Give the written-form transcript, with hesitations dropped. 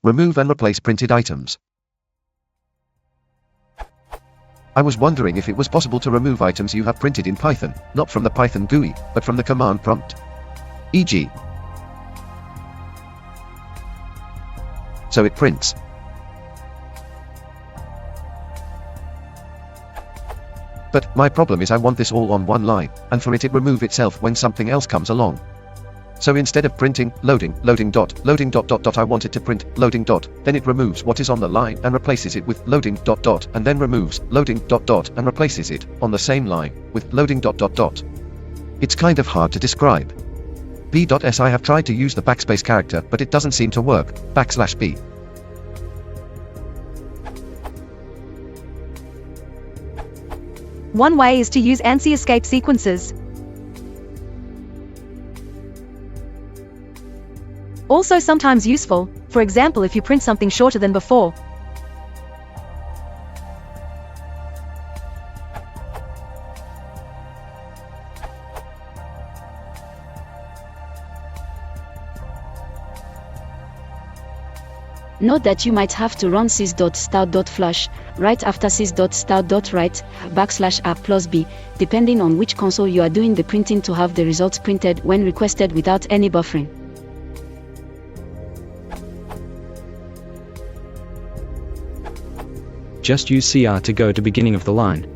Remove and replace printed items. I was wondering if it was possible to remove items you have printed in Python, not from the Python GUI, but from the command prompt. E.g. So it prints. But my problem is I want this all on one line, and for it remove itself when something else comes along. So instead of printing loading dot, I want it to print loading dot, then it removes what is on the line and replaces it with loading dot, and then removes loading dot and replaces it on the same line with loading dot. It's kind of hard to describe. B.S I have tried to use the backspace character, but it doesn't seem to work. \B. One way is to use ANSI escape sequences. Also sometimes useful, for example if you print something shorter than before. Note that you might have to run sys.start.flush right after sys.start.write \a+b, depending on which console you are doing the printing to have the results printed when requested without any buffering. Just use CR to go to beginning of the line.